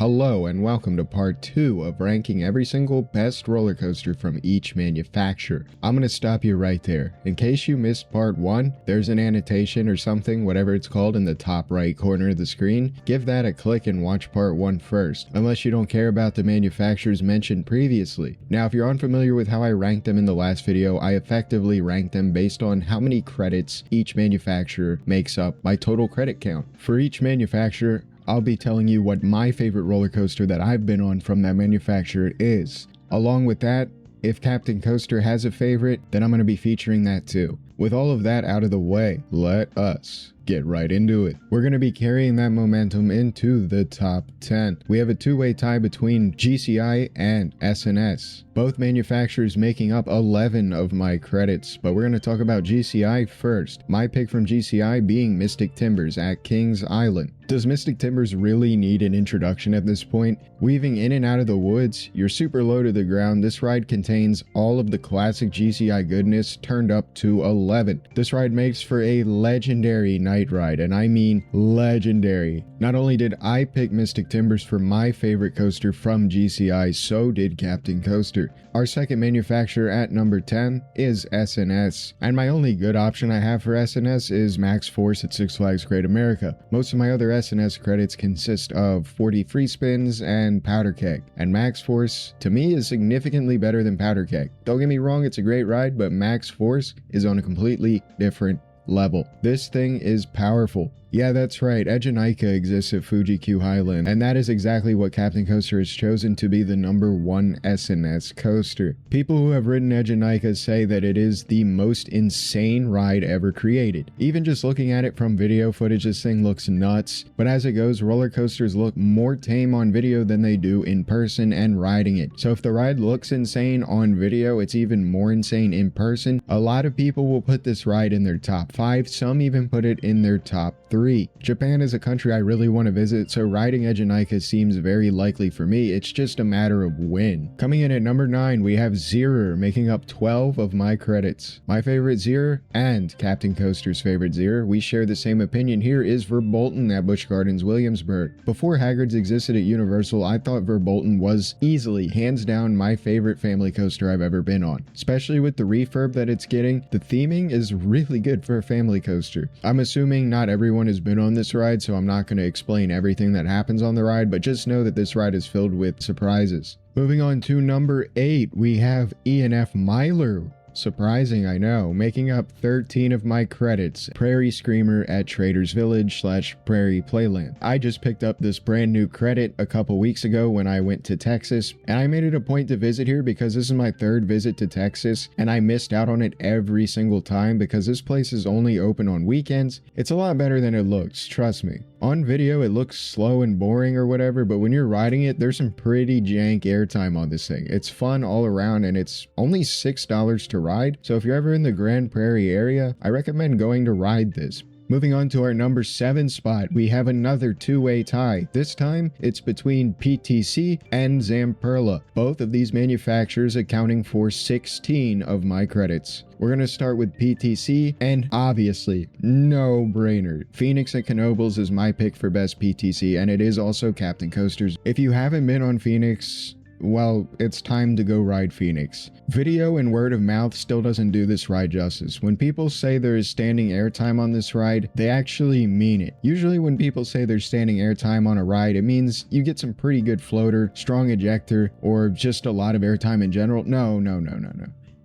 Hello and welcome to part 2 of ranking every single best roller coaster from each manufacturer. I'm going to stop you right there. In case you missed part 1, there's an annotation or something, whatever it's called, in the top right corner of the screen. Give that a click and watch part 1 first, unless you don't care about the manufacturers mentioned previously. Now, if you're unfamiliar with how I ranked them in the last video, I effectively ranked them based on how many credits each manufacturer makes up my total credit count. For each manufacturer, I'll be telling you what my favorite roller coaster that I've been on from that manufacturer is. Along with that, if Captain Coaster has a favorite, then I'm going to be featuring that too. With all of that out of the way, let us get right into it. We're going to be carrying that momentum into the top 10. We have a two-way tie between GCI and SNS, both manufacturers making up 11 of my credits, but we're going to talk about GCI first. My pick from GCI being Mystic Timbers at Kings Island. Does Mystic Timbers really need an introduction at this point? Weaving in and out of the woods, you're super low to the ground. This ride contains all of the classic GCI goodness turned up to 11. This ride makes for a legendary night ride, and I mean legendary. Not only did I pick Mystic Timbers for my favorite coaster from GCI, so did Captain Coaster. Our second manufacturer at number 10 is SNS, and my only good option I have for SNS is Max Force at Six Flags Great America. Most of my other SNS credits consist of 40 free spins and Powder Keg, and Max Force to me is significantly better than Powder Keg. Don't get me wrong, it's a great ride, but Max Force is on a completely different level. This thing is powerful. Yeah, that's right, Egenica exists at Fuji Q Highland, and that is exactly what Captain Coaster has chosen to be the number 1 SNS coaster. People who have ridden Egenica say that it is the most insane ride ever created. Even just looking at it from video footage, this thing looks nuts, but as it goes, roller coasters look more tame on video than they do in person and riding it. So if the ride looks insane on video, it's even more insane in person. A lot of people will put this ride in their top 5, some even put it in their top 3. Japan is a country I really want to visit, so riding Egenica seems very likely for me. It's just a matter of when. Coming in at number 9, we have Zierer, making up 12 of my credits. My favorite Zierer and Captain Coaster's favorite Zierer, we share the same opinion here, is Verbolten at Busch Gardens Williamsburg. Before Hagrid's existed at Universal, I thought Verbolten was easily, hands down, my favorite family coaster I've ever been on. Especially with the refurb that it's getting, the theming is really good for a family coaster. I'm assuming not everyone has been on this ride, so I'm not going to explain everything that happens on the ride, but just know that this ride is filled with surprises. Moving on to number 8, we have E&F Miler. Surprising, I know, making up 13 of my credits. Prairie Screamer at Trader's Village / Prairie Playland. I just picked up this brand new credit a couple weeks ago when I went to Texas, and I made it a point to visit here because this is my 3rd visit to Texas, and I missed out on it every single time because this place is only open on weekends. It's a lot better than it looks, trust me. On video, it looks slow and boring or whatever, but when you're riding it, there's some pretty jank airtime on this thing. It's fun all around, and it's only $6 to ride, so if you're ever in the Grand Prairie area, I recommend going to ride this. Moving on to our number 7 spot, we have another two-way tie. This time, it's between PTC and Zamperla, both of these manufacturers accounting for 16 of my credits. We're going to start with PTC, and obviously, no brainer. Phoenix at Knoebels is my pick for best PTC, and it is also Captain Coaster's. If you haven't been on Phoenix, well, it's time to go ride Phoenix. Video and word of mouth still doesn't do this ride justice. When people say there is standing airtime on this ride, they actually mean it. Usually when people say there's standing airtime on a ride, it means you get some pretty good floater, strong ejector, or just a lot of airtime in general. No.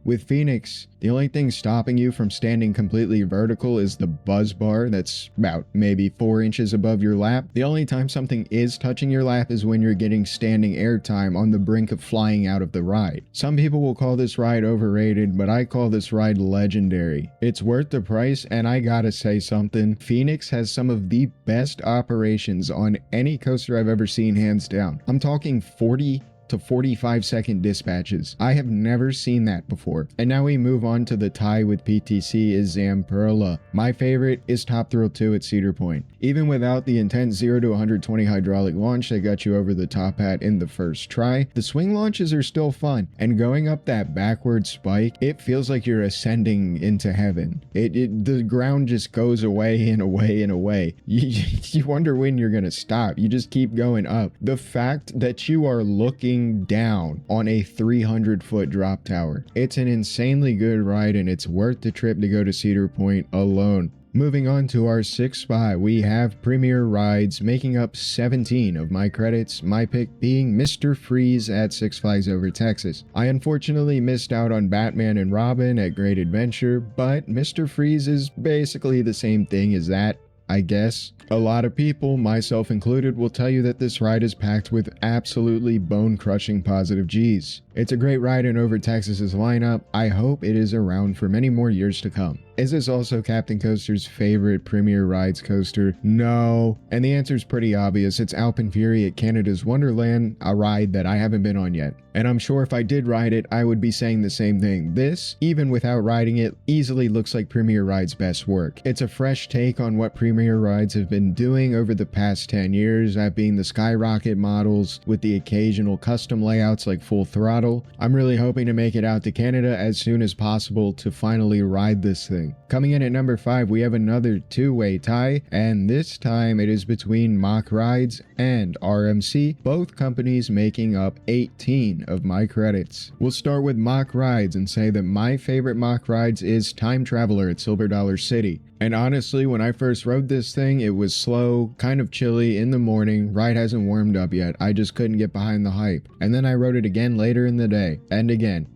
With Phoenix, the only thing stopping you from standing completely vertical is the buzz bar that's about maybe 4 inches above your lap. The only time something is touching your lap is when you're getting standing airtime on the brink of flying out of the ride. Some people will call this ride overrated, but I call this ride legendary. It's worth the price, and I gotta say something. Phoenix has some of the best operations on any coaster I've ever seen, hands down. I'm talking 40 to 45-second dispatches. I have never seen that before. And now we move on to the tie with PTC is Zamperla. My favorite is Top Thrill 2 at Cedar Point. Even without the intense 0 to 120 hydraulic launch that got you over the top hat in the first try, the swing launches are still fun, and going up that backward spike, it feels like you're ascending into heaven. The ground just goes away and away and away. You wonder when you're gonna stop. You just keep going up. The fact that you are looking down on a 300-foot drop tower, it's an insanely good ride, and it's worth the trip to go to Cedar Point alone. Moving on to our sixth spot, we have Premier Rides making up 17 of my credits, my pick being Mr. Freeze at Six Flags Over Texas. I unfortunately missed out on Batman and Robin at Great Adventure, but Mr. Freeze is basically the same thing as that, I guess. A lot of people, myself included, will tell you that this ride is packed with absolutely bone-crushing positive G's. It's a great ride in Over Texas's lineup. I hope it is around for many more years to come. Is this also Captain Coaster's favorite Premier Rides coaster? No. And the answer is pretty obvious. It's Alpenfury at Canada's Wonderland, a ride that I haven't been on yet. And I'm sure if I did ride it, I would be saying the same thing. This, even without riding it, easily looks like Premier Rides' best work. It's a fresh take on what Premier Rides have been doing over the past 10 years, that being the Skyrocket models with the occasional custom layouts like Full Throttle. I'm really hoping to make it out to Canada as soon as possible to finally ride this thing. Coming in at number 5, we have another two-way tie, and this time it is between Mach Rides and RMC, both companies making up 18 of my credits. We'll start with Mach Rides and say that my favorite Mach Rides is Time Traveler at Silver Dollar City. And honestly, when I first rode this thing, it was slow, kind of chilly in the morning, ride hasn't warmed up yet, I just couldn't get behind the hype. And then I rode it again later in the day, and again.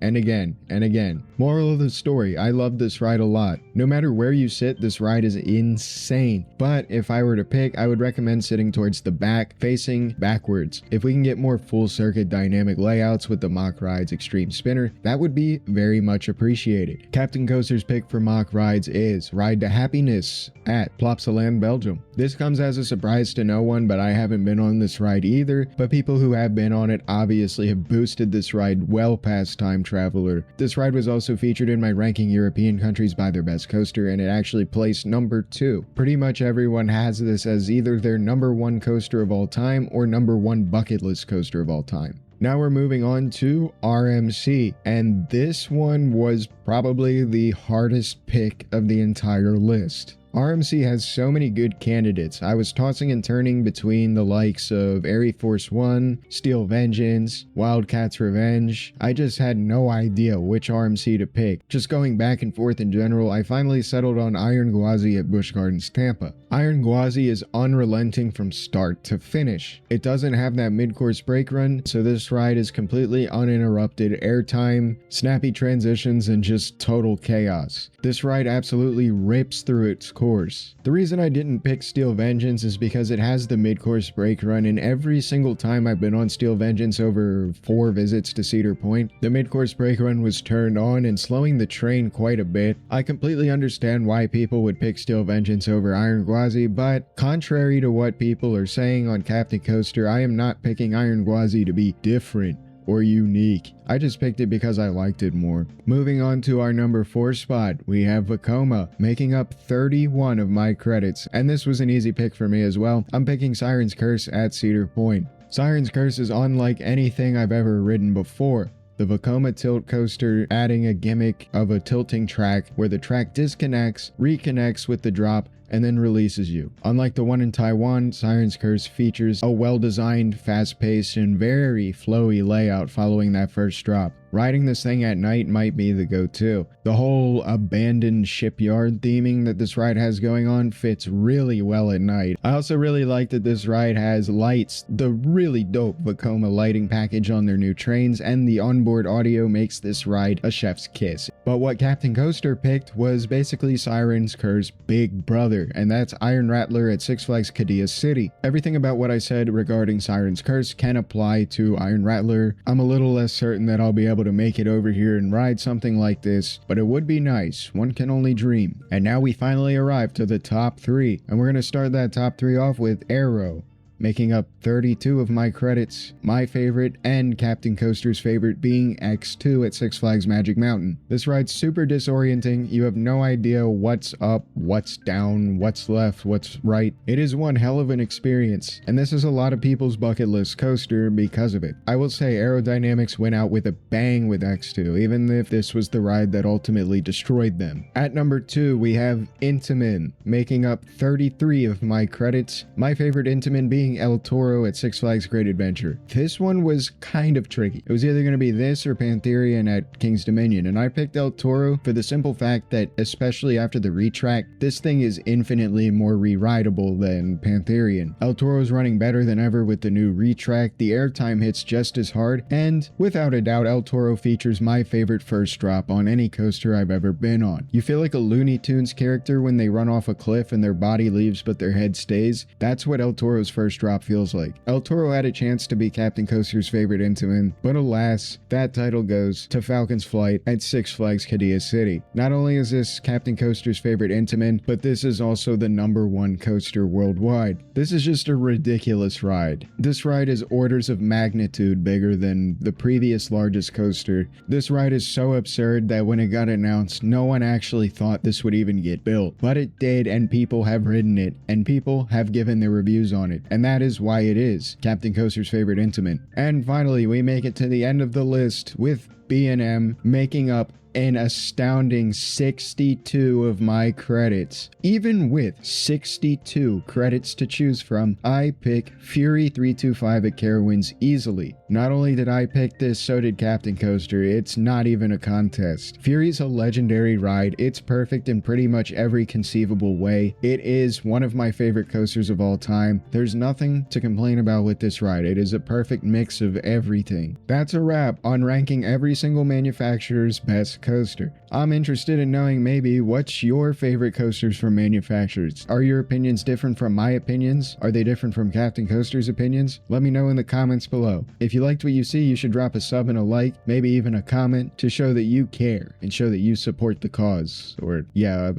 And again, and again. Moral of the story, I love this ride a lot. No matter where you sit, this ride is insane. But if I were to pick, I would recommend sitting towards the back, facing backwards. If we can get more full circuit dynamic layouts with the Mach Rides Extreme Spinner, that would be very much appreciated. Captain Coaster's pick for Mach Rides is Ride to Happiness at Plopsaland, Belgium. This comes as a surprise to no one, but I haven't been on this ride either, but people who have been on it obviously have boosted this ride well past Time Traveler. This ride was also featured in my ranking European countries by their best coaster, and it actually placed number 2. Pretty much everyone has this as either their number 1 coaster of all time or number 1 bucket list coaster of all time. Now we're moving on to RMC, and this one was probably the hardest pick of the entire list. RMC has so many good candidates. I was tossing and turning between the likes of Air Force One, Steel Vengeance, Wildcat's Revenge. I just had no idea which RMC to pick. Just going back and forth in general, I finally settled on Iron Gwazi at Busch Gardens, Tampa. Iron Gwazi is unrelenting from start to finish. It doesn't have that mid-course brake run, so this ride is completely uninterrupted airtime, snappy transitions, and just total chaos. This ride absolutely rips through its course. The reason I didn't pick Steel Vengeance is because it has the mid-course brake run, and every single time I've been on Steel Vengeance over 4 visits to Cedar Point, the mid-course brake run was turned on and slowing the train quite a bit. I completely understand why people would pick Steel Vengeance over Iron Gwazi, but contrary to what people are saying on Captain Coaster, I am not picking Iron Gwazi to be different or unique. I just picked it because I liked it more. Moving on to our number 4 spot, we have Vekoma, making up 31 of my credits, and this was an easy pick for me as well. I'm picking Siren's Curse at Cedar Point. Siren's Curse is unlike anything I've ever ridden before. The Vekoma tilt coaster adding a gimmick of a tilting track where the track disconnects, reconnects with the drop, and then releases you. Unlike the one in Taiwan, Siren's Curse features a well-designed, fast-paced, and very flowy layout following that first drop. Riding this thing at night might be the go-to. The whole abandoned shipyard theming that this ride has going on fits really well at night. I also really like that this ride has lights, the really dope Vekoma lighting package on their new trains, and the onboard audio makes this ride a chef's kiss. But what Captain Coaster picked was basically Siren's Curse big brother, and that's Iron Rattler at Six Flags Qiddiya City. Everything about what I said regarding Siren's Curse can apply to Iron Rattler. I'm a little less certain that I'll be able to make it over here and ride something like this, but it would be nice. One can only dream. And now we finally arrive to the top 3, and we're going to start that top 3 off with Arrow, making up 32 of my credits, my favorite and Captain Coaster's favorite being X2 at Six Flags Magic Mountain. This ride's super disorienting, you have no idea what's up, what's down, what's left, what's right. It is one hell of an experience, and this is a lot of people's bucket list coaster because of it. I will say aerodynamics went out with a bang with X2, even if this was the ride that ultimately destroyed them. At number 2, we have Intamin, making up 33 of my credits, my favorite Intamin being El Toro at Six Flags Great Adventure. This one was kind of tricky. It was either going to be this or Pantherian at King's Dominion, and I picked El Toro for the simple fact that, especially after the retrack, this thing is infinitely more re-rideable than Pantherian. El Toro is running better than ever with the new retrack, the airtime hits just as hard, and without a doubt El Toro features my favorite first drop on any coaster I've ever been on. You feel like a Looney Tunes character when they run off a cliff and their body leaves but their head stays. That's what El Toro's first drop feels like. El Toro had a chance to be Captain Coaster's favorite Intamin, but alas, that title goes to Falcon's Flight at Six Flags Qiddiya City. Not only is this Captain Coaster's favorite Intamin, but this is also the #1 coaster worldwide. This is just a ridiculous ride. This ride is orders of magnitude bigger than the previous largest coaster. This ride is so absurd that when it got announced, no one actually thought this would even get built. But it did, and people have ridden it, and people have given their reviews on it, and that is why it is Captain Coaster's favorite Intamin. And finally, we make it to the end of the list with B&M making up an astounding 62 of my credits. Even with 62 credits to choose from, I pick Fury 325 at Carowinds easily. Not only did I pick this, so did Captain Coaster. It's not even a contest. Fury's a legendary ride. It's perfect in pretty much every conceivable way. It is one of my favorite coasters of all time. There's nothing to complain about with this ride. It is a perfect mix of everything. That's a wrap on ranking every single manufacturer's best coaster. I'm interested in knowing maybe what's your favorite coasters from manufacturers. Are your opinions different from my opinions? Are they different from Captain Coaster's opinions? Let me know in the comments below. If you liked what you see, you should drop a sub and a like, maybe even a comment to show that you care and show that you support the cause. Or yeah,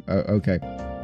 okay.